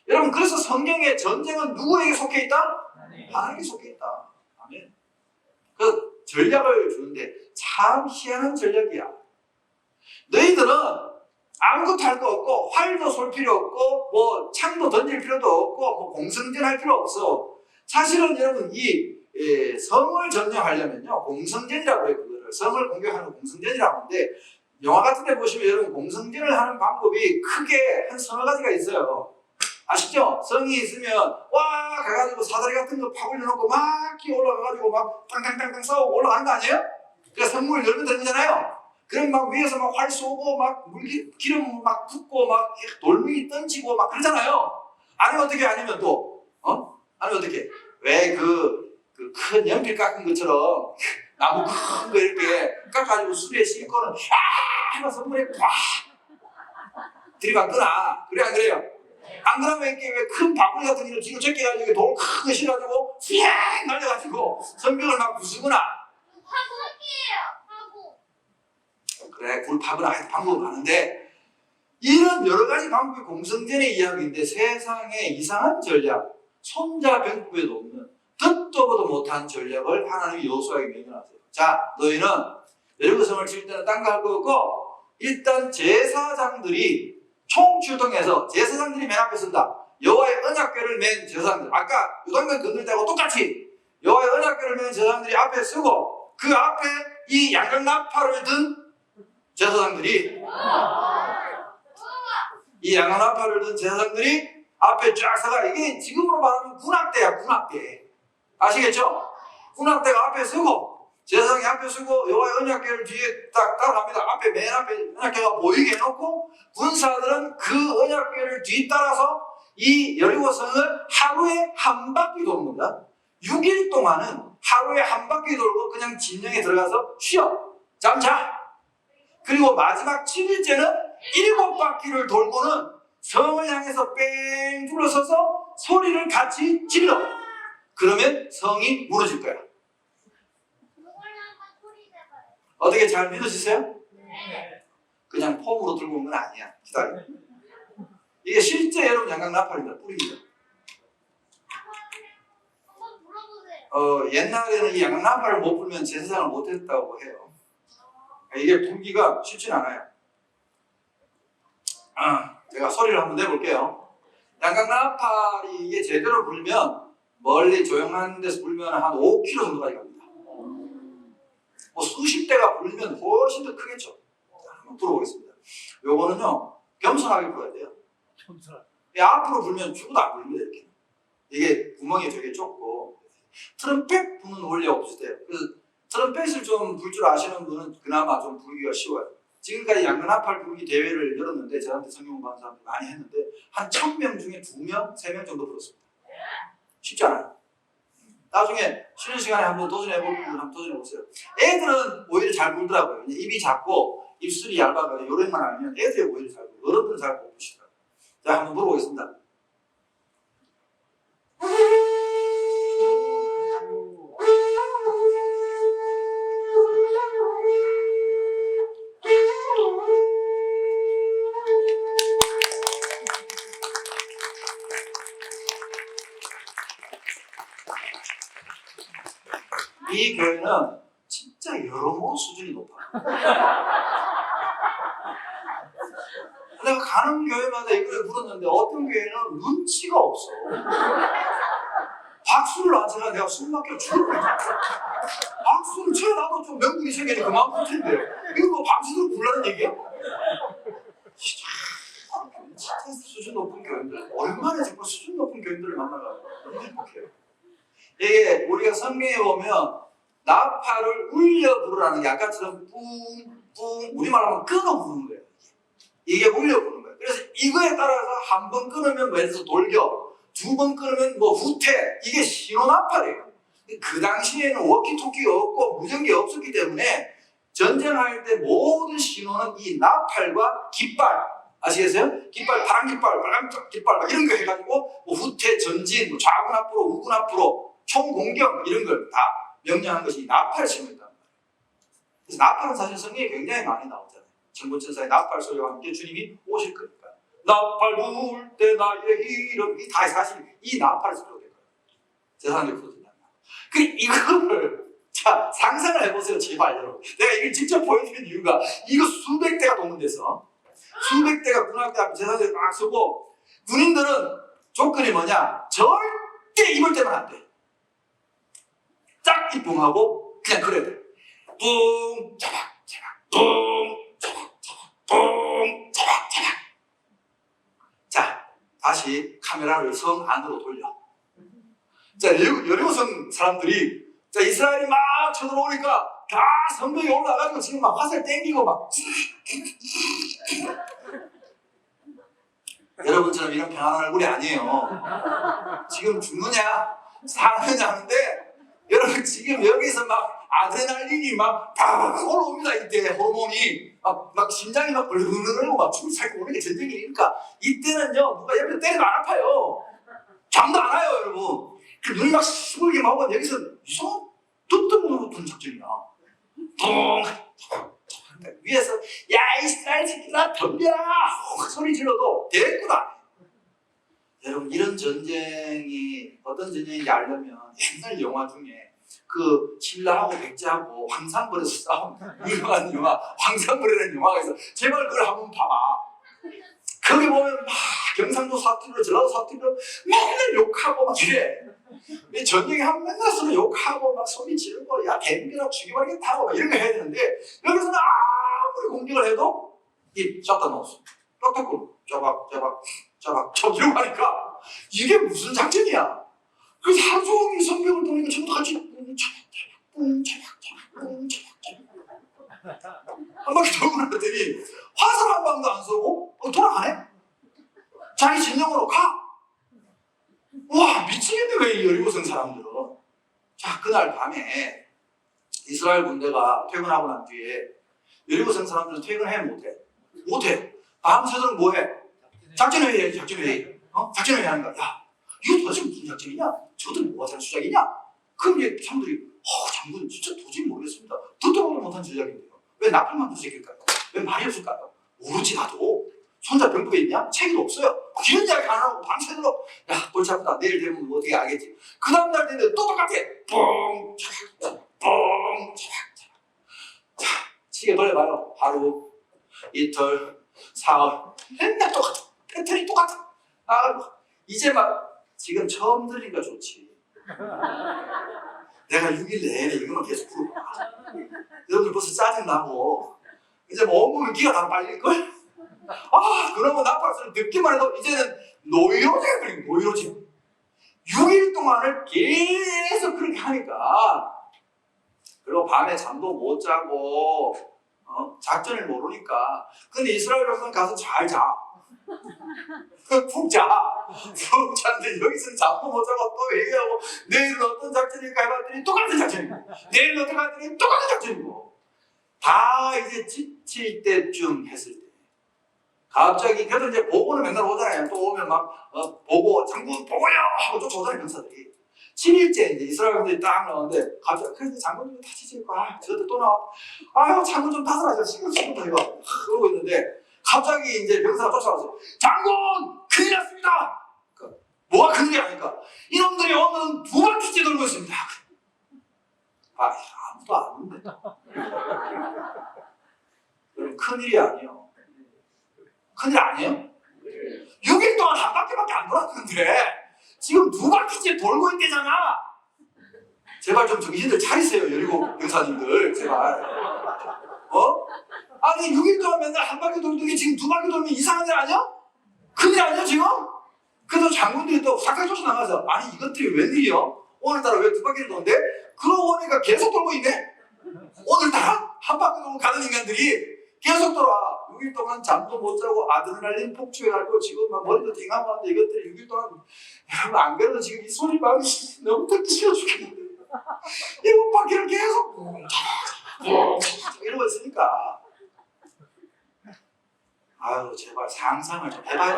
여러분 그래서 성경의 전쟁은 누구에게 속해 있다? 하나님께 속해 있다. 아멘. 그 전략을 주는데 참 희한한 전략이야. 너희들은 아무것도 할 거 없고 활도 쏠 필요 없고 뭐 창도 던질 필요도 없고 뭐 공성전 할 필요 없어. 사실은 여러분 이 예, 성을 점령하려면요 공성전이라고 해요. 그거를 성을 공격하는 공성전이라고 하는데 영화 같은 데 보시면 여러분 공성전을 하는 방법이 크게 한 서너 가지가 있어요. 아시죠? 성이 있으면 와 가가지고 사다리 같은 거 팍 올려놓고 막 기어 올라가가지고 막 땅땅땅땅 싸우고 올라가는 거 아니에요? 그러니까 성문을 열면 되는 거잖아요. 그럼 막 위에서 막 활 쏘고 막 기름 막 붓고 막 돌멩이 던지고 막 그러잖아요. 아니면 어떻게 아니면 또 아니면 어떻게 왜 그 큰 연필 깎은 것처럼 나무 큰 거 이렇게 깎아가지고 수레에 싣고는 하면 성문에 팍 들이받거나 그래 안 그래요? 안 그러면 이렇게 왜 큰 바구니 같은 거를 뒤로 제껴가지고 돌 큰 거 실어가지고 휘앙 날려가지고 성벽을 막 부수거나 화구이에요. 화구. 그래 굴 파거나 하여튼 방법은 많은데 이런 여러 가지 방법이 공성전의 이야기인데 세상에 이상한 전략 손자병법에도 없는 듣도 보도 못한 전략을 하나님이 여호수아에게 명령하세요. 자 너희는 여리고성을 칠 때는 딴 거 할 거 없고 일단 제사장들이 총출동해서 제사장들이 맨 앞에 선다. 여호와의 언약궤를 맨 제사장들 아까 요단강 건널 때하고 똑같이 여호와의 언약궤를 맨 제사장들이 앞에 서고 그 앞에 이 양각 나팔을 든 제사장들이 이 양각 나팔을 든 제사장들이 앞에 쫙 서가 이게 지금으로 말하면 군악대야 군악대 아시겠죠? 군악대가 앞에 서고 제사장이 앞에 서고 여호와의 언약궤를 뒤에 딱 따라갑니다. 앞에 맨 앞에 언약궤가 보이게 해놓고 군사들은 그 언약궤를 뒤따라서 이 여리고성을 하루에 한 바퀴 도는 겁니다. 6일 동안은 하루에 한 바퀴 돌고 그냥 진영에 들어가서 쉬어 잠 자. 그리고 마지막 7일째는 7바퀴를 돌고는 성을 향해서 뺑 둘러서서 소리를 같이 질러. 그러면 성이 무너질 거야. 어떻게 잘 믿어지세요? 네. 그냥 폼으로 들고 온 건 아니야. 기다려. 이게 실제 여러분 양각 나팔입니다. 뿌립니다. 한번 불러보세요. 옛날에는 이 양각 나팔을 못 불면 제사장을 못 했다고 해요. 이게 불기가 쉽진 않아요. 제가 소리를 한번 내볼게요. 양각 나팔이 이게 제대로 불면 멀리 조용한 데서 불면 한 5km 정도까지 갑니다. 뭐 수십 대가 불면 훨씬 더 크겠죠. 자, 한번 불어보겠습니다. 요거는요 겸손하게 불어야 돼요. 앞으로 불면 죽어도 안 불립니다. 이렇게. 이게 구멍이 되게 좁고 트럼펫 부는 원리가 없으세요. 그래서 트럼펫을 좀 불 줄 아시는 분은 그나마 좀 불기가 쉬워요. 지금까지 양각 나팔 불기 대회를 열었는데 저한테 성경 받은 사람들이 많이 했는데 한 1000명 중에 2명, 3명 정도 불었습니다. 쉽지 않아요. 나중에 쉬는 시간에 한번 도전해볼 분들 한번 도전해보세요. 애들은 오히려 잘 불더라고요. 입이 작고 입술이 얇아서 요령만 알면 애들이 오히려 잘 불고 어른들은 잘 못 부시더라고요. 자, 한번 물어보겠습니다. 이 교회는 진짜 여러모로 수준이 높아. 내가 가는 교회마다 이걸 부르는데 어떤 교회는 눈치가 없어. 박수를 안 쳐야 내가 숨 막혀 죽을 거야. 박수를 쳐야 나도 좀 명분이 생기니 그만 불 텐데. 이거 뭐 박수로 불라는 얘기야? 진짜 수준 높은 교회들. 얼마나 정말 수준 높은 교회들을 만나가 너무 행복해요. 이게 우리가 성경에 보면 나팔을 울려 부르라는 게 아까처럼 뿡뿡 우리말 하면 끊어 부르는 거예요. 이게 울려 부르는 거예요. 그래서 이거에 따라서 한 번 끊으면 뭐 예를 들어서 돌격, 두 번 끊으면 뭐 후퇴, 이게 신호 나팔이에요. 그 당시에는 워키토키가 없고 무전기 없었기 때문에 전쟁할 때 모든 신호는 이 나팔과 깃발 아시겠어요? 깃발, 파란 깃발, 빨간 깃발 막 이런 거 해가지고 뭐 후퇴, 전진, 뭐 좌군 앞으로, 우군 앞으로, 총 공격 이런 걸 다 명령한 것이 나팔 신호였단 말이에요. 그래서 나팔은 사실 성경에 굉장히 많이 나오잖아요. 천군천사의 나팔 소리와 함께 주님이 오실 거니까. 나팔 불 때 나의 이름 이 다 사실 이 나팔 소리가 될 거예요. 제사장들이 부르는단 말이에요. 그 이거를 자 상상을 해보세요 제발 여러분. 내가 이걸 직접 보여드리는 이유가 이거 수백 대가 동원돼서 수백 대가 군악대 앞에 제사장들이 막 서고 군인들은 조건이 뭐냐? 절대 입을 떼면 안 돼. 딱 입봉하고 그냥 그래야 돼. 뿡 자박 자박 뿡 자박 자박 뿡 자박 자박. 자, 다시 카메라를 성 안으로 돌려. 자, 여리고성 사람들이 자 이스라엘이 막 쳐들어오니까 다 성벽에 올라가지고 지금 막 화살 땡기고 막 여러분처럼 이런 평안한 얼굴이 아니에요. 지금 죽느냐 사느냐 하는데 여러분 지금 여기서 막 아드레날린이 막 팍 올라옵니다. 이때 호르몬이 막 심장이 막 벌렁거리고 막 춤을 살고 오는 게 전쟁이니까 이때는요 누가 옆에서 때려도 안 아파요. 잠도 안 와요 여러분. 그 눈이 막 시뻘게 나오면 여기서 이상한 뜨뜻한 두는 작전이야. 뿡 위에서 야 이스라엘 새끼들아 덤벼라 소리 질러도 대꾸다. 여러분 이런 전쟁이 어떤 전쟁인지 알려면 옛날 영화 중에 그 신라하고 백제하고 황산벌에서 싸운 유명한 영화 황산벌이라는 영화가 있어. 제발 그걸 한번 봐봐. 거기 보면 막 경상도 사투리로 전라도 사투리로 맨날 욕하고 막 이래. 이 전쟁에 하면 맨날 서로 욕하고 막 소리 지르고 야 댐비라 죽여버리겠다 하고 막 이런 거 해야 되는데 여기서는 아무리 공격을 해도 이 샷다 넣었어. 딱딱고 짜박 이러고 하니까 이게 무슨 작전이야. 그래서 하루 종일 성벽을 돌리니까 전부 같이 한 바퀴 돌고 나더니 화살 한 방도 안 쏘고 돌아가네. 자기 진영으로 가. 와 미치겠네 왜 이 여리고성 사람들은. 자 그날 밤에 이스라엘 군대가 퇴근하고 난 뒤에 여리고성 사람들은 퇴근해 못해. 밤새도록 뭐해? 작전회의 해야지. 작전회의 하는 거야. 야 이거 도대체 무슨 작전이냐? 저들 뭐가 잘 수작이냐? 그럼 이제 사람들이 장군 진짜 도저히 모르겠습니다. 듣도 보도 못한 전략인데요. 왜 나팔만 부르실까요? 왜 말이 없을까요? 모르지 나도. 손자 병법에 있냐? 책에도 없어요. 이런 이야기 안 하고 밤새도록 야 골치 아프다. 내일 되면 뭐 어떻게 알겠지. 그 다음날 되는데 또 똑같아. 뻥 차박 뻥 차박. 자 시계 돌려봐요. 하루 이틀 사흘 맨날 똑같아. 패턴이 똑같아. 이제 막 지금 처음 들으니까 좋지. 내가 6일 내내 이것만 계속 부르고 여러분들 벌써 짜증나고 이제 뭐 온몸에 기가 다 빨릴걸? 그러면 나팔소리 듣기만 해도 이제는 노이로제가 그래. 노이로제 6일 동안을 계속 그렇게 하니까 그리고 밤에 잠도 못 자고 작전을 모르니까 근데 이스라엘 백성은 가서 잘 자. 푹 자는데 여기서는 잠도 못 자고 또 얘기하고 내일은 어떤 작전일까 해봤더니 똑같은 작전이고 내일은 어떻게 하더니 똑같은 작전이고 다 이제 지칠 때쯤 했을 때 갑자기 그래도 이제 보고는 맨날 오잖아요. 또 오면 막 보고 장군 보고요 하고 쫓아오잖아요 병사들이. 7일째 이제 이스라엘 군들이 딱 나오는데 갑자기 그래서 장군님 다 지칠 거야. 저들 또 나와. 아유 장군 좀 다스라져. 신경 더 해봐. 그러고 있는데 갑자기 이제 병사가 쫓아와서 장군 큰일 났습니다. 뭐가 큰일이 아닐까? 이놈들이 오늘은 2바퀴째 돌고 있습니다. 아무도 안 오는데. 그럼 큰일이 아니에요. 큰일 아니에요? 6일 동안 한 바퀴밖에 안 돌았는데 지금 2바퀴째 돌고 있대잖아. 제발 좀 정신들 차리세요. 여리고 병사님들 제발. 아니 6일 동안 맨날 한 바퀴 돌던 게 지금 2바퀴 돌면 이상한 일 아니야? 큰일 아니야 지금? 그래서 장군들이 또 싹싹 쫓아나가서 아니 이것들이 웬일이요? 오늘따라 왜 2바퀴를 도는데? 그러고 보니까 계속 돌고 있네? 오늘따라 한 바퀴 돌고 가는 인간들이 계속 돌아. 6일 동안 잠도 못 자고 아드레날린 폭주해가지고 지금 막 머리도 띵하고 하는데 이것들이 6일 동안 여러분 안 그래도 지금 이 소리 막 너무 듣기 싫어 죽겠는데 7바퀴를 계속 이러고 있으니까 아유 제발 상상을 좀 해봐요.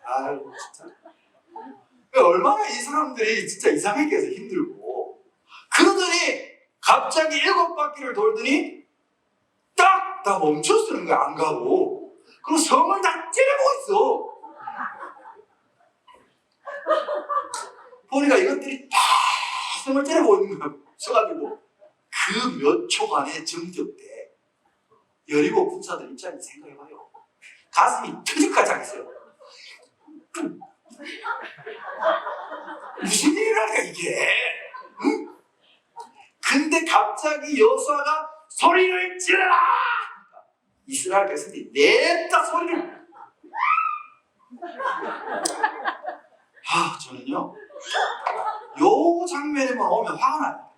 아유 진짜 얼마나 이 사람들이 진짜 이상하게 해서 힘들고 그러더니 갑자기 7바퀴를 돌더니 딱 다 멈췄으는 거야. 안 가고 그리고 성을 다 째려보고 있어. 보니까 이것들이 다 성을 째려보고 있는 거야. 서가지고 그 몇 초간의 정적대 여리고 군사들 입장에서 생각해봐요. 가슴이 터질까지 하겠어요. 무슨 일이랄까 이게. 갑자기 여호수아가 소리를 지르라! 이스라엘 백성들이 냈다 소리를. 저는요 요 장면에만 오면 화가 나요.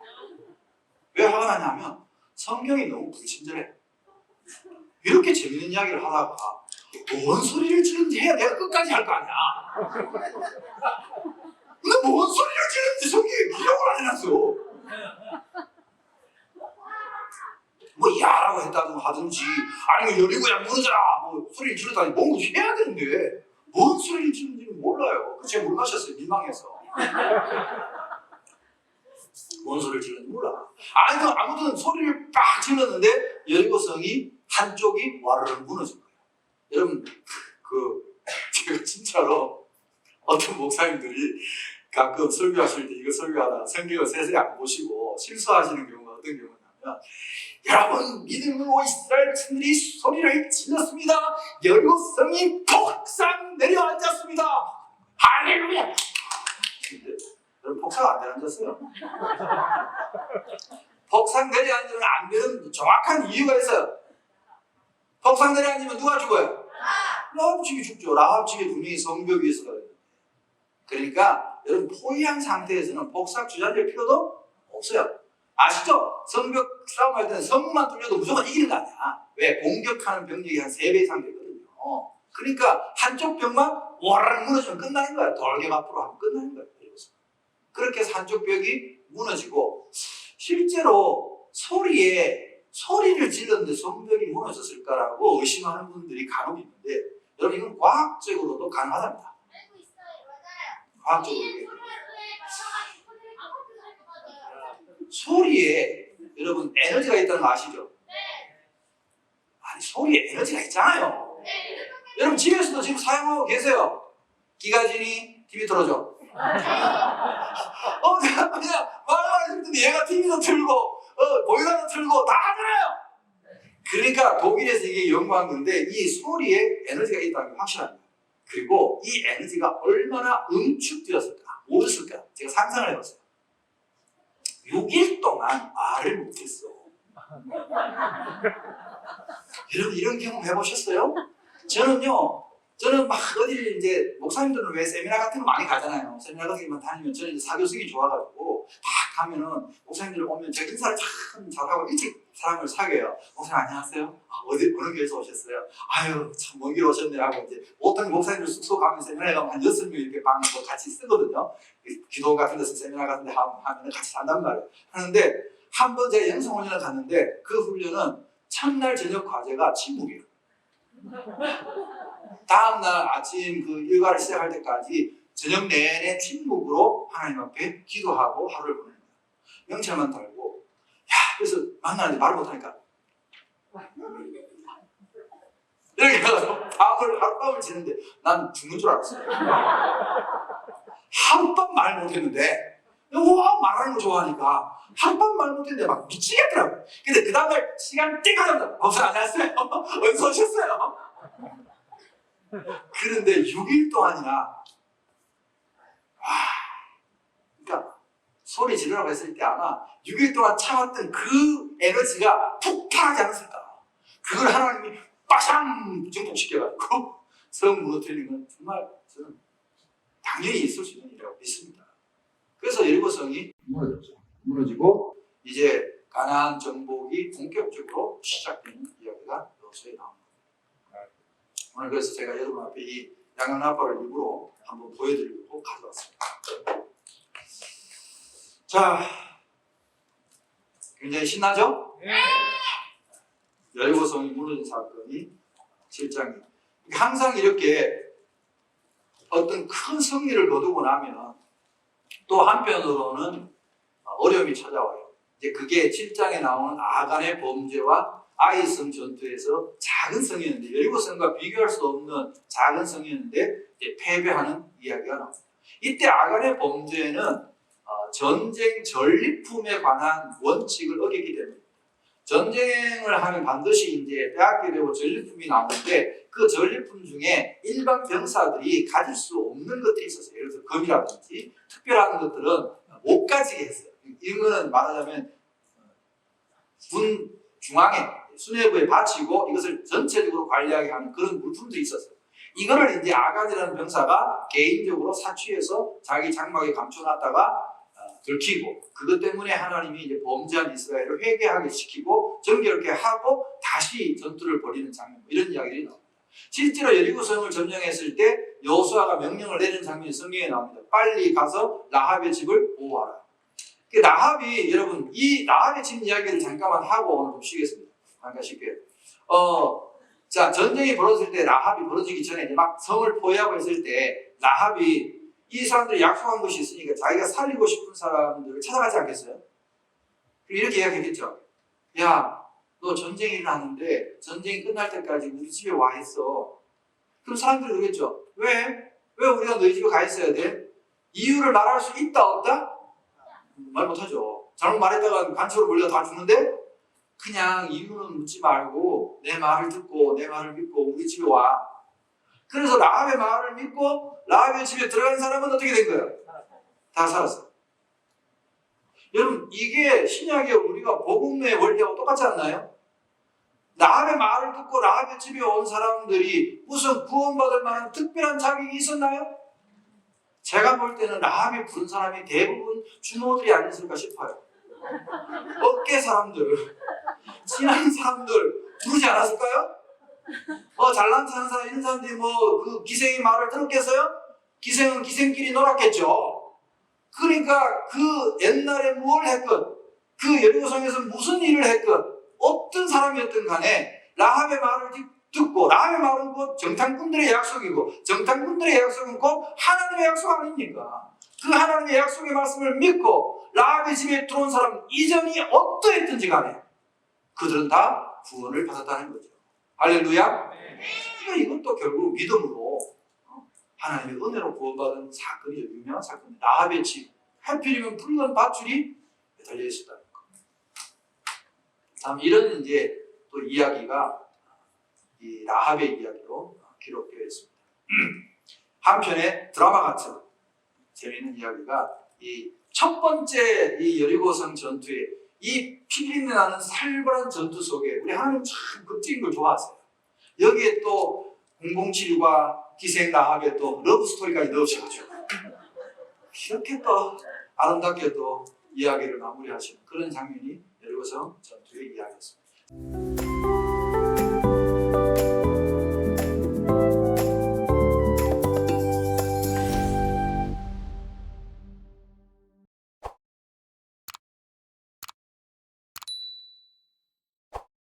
왜 화가 나냐면 성경이 너무 불친절해. 이렇게 재밌는 이야기를 하다가 뭔 소리를 지르는지 해야 내가 끝까지 할 거 아니야. 근데 뭔 소리를 지르는지 성경에 기록을 안 해놨어. 뭐 야라고 했다든 하든지 아니면 여리고야 무너져라 뭐 소리를 지르다니 뭔가 해야 되는데 뭔 소리를 지르는지는 몰라요. 제가 몰라셨어요. 민망해서. 뭔 소리를 지르는지 몰라. 아무튼 소리를 빡 질렀는데 여리고성이 한쪽이 와르르 무너진 거예요. 여러분 제가 진짜로 어떤 목사님들이 가끔 설교하실 때 이거 설교하다가 성경을 세세히 안 보시고 실수하시는 경우가 어떤 경우냐면 여러분 믿음으로 이스라엘 백성들이 소리를 질렀습니다. 여리고성이 폭삭 내려앉았습니다. 할렐루야. 여러분 폭삭 안 내려앉았어요. 폭삭 내려앉으면 안 되는 정확한 이유가 있어요. 폭삭 내려앉으면 누가 죽어요? 라합 집이 죽죠. 라합 집의 두 명이 성벽 위에서 가요. 그러니까 여러분 포위한 상태에서는 폭삭 주저앉을 필요도 없어요. 아시죠? 성벽 싸움할 때는 성문만 뚫려도 무조건 이기는 거 아니야. 왜? 공격하는 병력이 한 3배 이상 되거든요. 그러니까 한쪽 벽만 와르르 무너지면 끝나는 거야. 돌격 앞으로 하면 끝나는 거야. 그렇게 해서 한쪽 벽이 무너지고 실제로 소리를 질렀는데 성벽이 무너졌을까라고 의심하는 분들이 간혹 있는데 여러분 이건 과학적으로도 가능하답니다. 알고 있어요. 맞아요. 과학적으로. 소리에 여러분 에너지가 있다는 거 아시죠? 네. 아니 소리에 에너지가 있잖아요. 네. 여러분 집에서도 지금 사용하고 계세요. 기가진이 TV 틀어줘. 내가 그냥 말만 했더니 얘가 TV도 틀고 보일러도 틀고 다 하잖아요. 그러니까 독일에서 이게 연구한 건데 이 소리에 에너지가 있다는 게 확실합니다. 그리고 이 에너지가 얼마나 응축되었을까, 모였을까 제가 상상을 해봤어요. 6일 동안 말을 못했어. 여러분 이런 경험 해보셨어요? 저는 막 어디를 이제 목사님들은 왜 세미나 같은 거 많이 가잖아요. 세미나 같은 거만 다니면 저는 이제 사교성이 좋아가지고 딱 가면은 목사님들 오면 제가 인사를 참 잘하고 일찍 사람을 사귀어요. 목사님 안녕하세요. 어느 교회에서 오셨어요? 아유 참 먼 길 오셨네 하고 이제 보통 목사님들 숙소 가면 세미나에 가면 한 6명 이렇게 방도 같이 쓰거든요. 기도 같은 데서 세미나 같은 데 하면 같이 산단 말이에요. 하는데 한 번 제가 영성훈련을 갔는데 그 훈련은 첫날 저녁 과제가 침묵이에요. 다음날 아침 그 일과를 시작할 때까지 저녁 내내 침묵으로 하나님 앞에 기도하고 하루를 보내는 거예요. 명찰만 달고 그래서 만나는데 말을 못하니까 이렇게 해가지고 하룻밤을 지는데 난 죽는 줄 알았어요. 하룻밤 말 못했는데 말하는 거 좋아하니까 하룻밤 말 못했는데 막 미치겠더라고요. 근데 그 다음날 시간 띵 하자마자 목사님 안녕하세요. 어디서 오셨어요? 그런데 6일 동안이나 그러니까 소리 지르라고 했을 때 아마 6일 동안 참았던 그 에너지가 폭발하지 않았을까. 그걸 하나님이 빠샹 증폭시켜가지고 성 무너뜨리는 건 정말 저는 당연히 있을 수 있는 일이라고 믿습니다. 그래서 여리고성이 무너지고 이제 가나안 정복이 본격적으로 시작되는 이야기가 여기서에 나옵니다. 오늘 그래서 제가 여러분 앞에 이 양양나팔을 일부러 한번 보여드리려고 가져왔습니다. 자, 굉장히 신나죠? 네. 여리고성이 무너진 사건이 7장이에요. 항상 이렇게 어떤 큰 승리를 거두고 나면 또 한편으로는 어려움이 찾아와요. 이제 그게 7장에 나오는 아간의 범죄와 아이성 전투에서 작은 성이었는데 여리고성과 비교할 수 없는 작은 성이었는데 이제 패배하는 이야기가 나옵니다. 이때 아간의 범죄는 전쟁 전리품에 관한 원칙을 어겼기 때문입니다. 전쟁을 하면 반드시 이제 빼앗게 되고 전리품이 나오는데 그 전리품 중에 일반 병사들이 가질 수 없는 것들이 있었어요. 예를 들어 금이라든지 특별한 것들은 못 가지게 했어요. 이런 거는 말하자면 군 중앙에 수뇌부에 바치고 이것을 전체적으로 관리하게 하는 그런 물품들이 있었어요. 이거를 이제 아간이라는 병사가 개인적으로 사취해서 자기 장막에 감춰놨다가 들키고, 그것 때문에 하나님이 이제 범죄한 이스라엘을 회개하게 시키고 정결케 하고 다시 전투를 벌이는 장면, 이런 이야기들이 나옵니다. 실제로 여리고성을 점령했을 때 여호수아가 명령을 내리는 장면이 성경에 나옵니다. 빨리 가서 라합의 집을 보호하라. 라합이, 여러분, 이 라합의 집 이야기를 잠깐만 하고 오늘 좀 쉬겠습니다. 잠깐 쉴게요. 자, 전쟁이 벌어질 때, 라합이 벌어지기 전에 이제 막 성을 포위하고 있을 때 라합이 이 사람들이 약속한 것이 있으니까 자기가 살리고 싶은 사람들을 찾아가지 않겠어요? 그리고 이렇게 이야기했겠죠. 야, 너 전쟁이 일어났는데 전쟁이 끝날 때까지 우리 집에 와 있어. 그럼 사람들이 그러겠죠. 왜? 왜 우리가 너희 집에 가 있어야 돼? 이유를 말할 수 있다 없다? 말 못하죠. 잘못 말했다가 간첩으로 몰려 다 죽는데, 그냥 이유는 묻지 말고 내 말을 듣고 내 말을 믿고 우리 집에 와. 그래서 라합의 말을 믿고 라합의 집에 들어간 사람은 어떻게 된 거예요? 다 살았어요. 여러분, 이게 신약의 우리가 복음의 원리하고 똑같지 않나요? 라합의 말을 듣고 라합의 집에 온 사람들이 무슨 구원받을 만한 특별한 자격이 있었나요? 제가 볼 때는 라합이 부른 사람이 대부분 주모들이 아니었을까 싶어요. 어깨 사람들, 친한 사람들 부르지 않았을까요? 잘난 체한 사람, 이런 사람들이 그 기생의 말을 들었겠어요? 기생은 기생끼리 놀았겠죠. 그러니까 그 옛날에 뭘 했건, 그 여리고성에서 무슨 일을 했건, 어떤 사람이었든 간에 라합의 말을 듣고, 라합의 말은 곧 정탐꾼들의 약속이고, 정탐꾼들의 약속은 곧 하나님의 약속 아닙니까? 그 하나님의 약속의 말씀을 믿고 라합의 집에 들어온 사람 이전이 어떠했든지 간에 그들은 다 구원을 받았다는 거죠. 할렐루야. 그러니까 이것도 결국 믿음으로 하나님의 은혜로 구원받은 사건이죠. 유명한 사건이죠. 라합의 집, 하필이면 붉은 밧줄이 매달려 있었다는 거. 다음 이런 이제 또 이야기가 이 라합의 이야기로 기록되어 있습니다. 한편의 드라마 같은 재미있는 이야기가 이 첫 번째 이 여리고성 전투에 이 피비린내 나는 살벌한 전투 속에 우리 하나님 참 극적인 걸 좋아하세요. 여기에 또 007과 기생 라합의 또 러브 스토리까지 넣으셔가지고 이렇게 또 아름답게 또 이야기를 마무리하시는 그런 장면이 여리고성 전투의 이야기였습니다.